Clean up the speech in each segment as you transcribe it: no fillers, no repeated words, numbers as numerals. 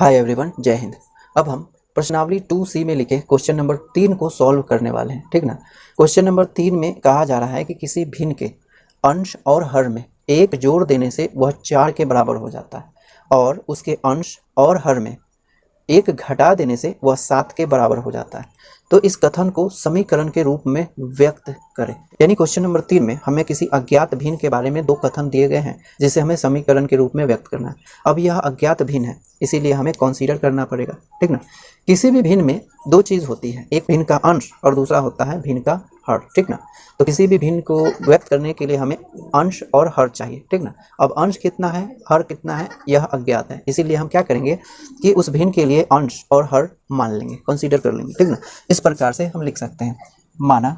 Hi everyone, जय हिंद। अब हम प्रश्नावली 2C में लिखे क्वेश्चन नंबर 3 को सॉल्व करने वाले हैं, ठीक ना। क्वेश्चन नंबर 3 में कहा जा रहा है कि किसी भिन्न के अंश और हर में 1 जोड़ देने से वह 4 के बराबर हो जाता है और उसके अंश और हर में 1 घटा देने से वह 7 के बराबर हो जाता है। तो इस कथन को समीकरण के रूप में व्यक्त करें। यानी क्वेश्चन नंबर 3 में हमें किसी अज्ञात भिन्न के बारे में 2 कथन दिए गए हैं जिसे हमें समीकरण के रूप में व्यक्त करना है। अब यह अज्ञात भिन्न है, इसीलिए हमें कंसीडर करना पड़ेगा, ठीक ना। किसी भी भिन्न में 2 चीज़ होती है, एक भिन्न का अंश और दूसरा होता है भिन्न का हर, ठीक ना। तो किसी भी भिन्न को व्यक्त करने के लिए हमें अंश और हर चाहिए, ठीक ना। अब अंश कितना है, हर कितना है, यह अज्ञात है, इसीलिए हम क्या करेंगे कि उस भिन्न के लिए अंश और हर मान लेंगे, कंसीडर कर लेंगे, ठीक ना। इस प्रकार से हम लिख सकते हैं, माना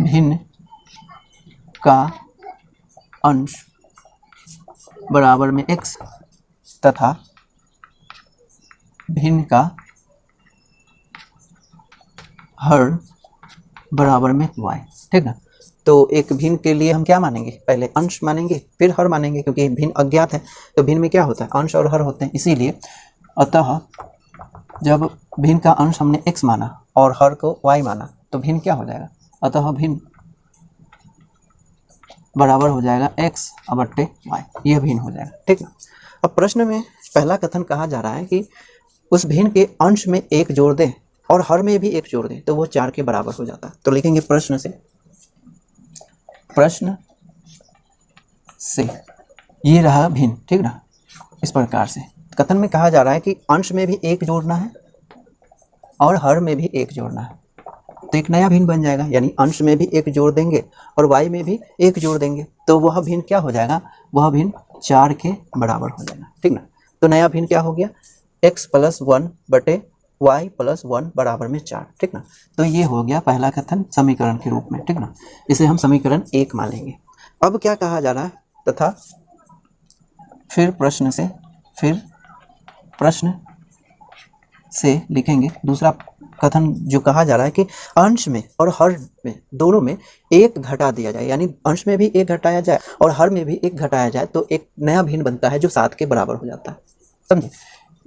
भिन्न का अंश बराबर में x तथा भिन्न का हर बराबर में y, ठीक ना। तो एक भिन्न के लिए हम क्या मानेंगे, पहले अंश मानेंगे फिर हर मानेंगे, क्योंकि भिन्न अज्ञात है। तो भिन्न में क्या होता है, अंश और हर होते हैं, इसीलिए अतः जब भिन्न का अंश हमने x माना और हर को y माना तो भिन्न क्या हो जाएगा, अतः भिन्न बराबर हो जाएगा x बट्टे y, यह भिन्न हो जाएगा, ठीक ना। अब प्रश्न में पहला कथन कहा जा रहा है कि उस भिन्न के अंश में 1 जोड़ दें और हर में भी 1 जोड़ दें तो वो 4 के बराबर हो जाता है। तो लिखेंगे प्रश्न से ये रहा भिन्न, ठीक ना। इस प्रकार से कथन में कहा जा रहा है कि अंश में भी 1 जोड़ना है और हर में भी 1 जोड़ना है, तो एक नया भिन्न बन जाएगा। यानी अंश में भी 1 जोड़ देंगे और y में भी 1 जोड़ देंगे तो वह भिन्न क्या हो जाएगा, वह भिन्न 4 के बराबर हो जाएगा, ठीक ना। तो नया भिन्न क्या हो गया, x + 1 बटे y + 1 बराबर में 4, ठीक ना। तो ये हो गया पहला कथन समीकरण के रूप में, ठीक ना। इसे हम समीकरण 1 मानेंगे। अब क्या कहा जा रहा है, तथा फिर प्रश्न से लिखेंगे दूसरा कथन जो कहा जा रहा है कि अंश में और हर में दोनों में 1 घटा दिया जाए, यानी अंश में भी 1 घटाया जाए और हर में भी 1 घटाया जाए तो एक नया भिन्न बनता है जो 7 के बराबर हो जाता है, समझे।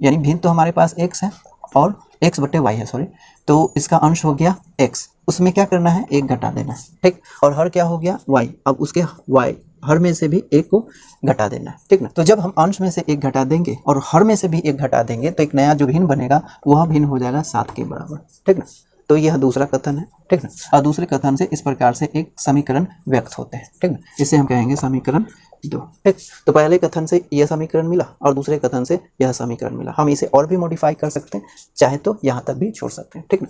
यानी भिन्न तो हमारे पास x है और x बटे y है, सॉरी, तो इसका अंश हो गया x, उसमें क्या करना है, 1 घटा देना है, ठीक। और हर क्या हो गया y, अब उसके y हर में से भी 1 को घटा देना है, ठीक ना। तो जब हम अंश में से 1 घटा देंगे और हर में से भी 1 घटा देंगे तो एक नया जो भिन्न बनेगा वह भिन्न हो जाएगा 7 के बराबर, ठीक ना। तो यह दूसरा कथन है, ठीक ना। और दूसरे कथन से इस प्रकार से एक समीकरण व्यक्त होते हैं, ठीक ना। इसे हम कहेंगे समीकरण 2, ठीक। तो पहले कथन से यह समीकरण मिला और दूसरे कथन से यह समीकरण मिला। हम इसे और भी मॉडिफाई कर सकते हैं, चाहे तो यहाँ तक भी छोड़ सकते हैं, ठीक ना।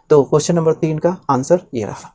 तो क्वेश्चन नंबर 3 का आंसर ये रहा।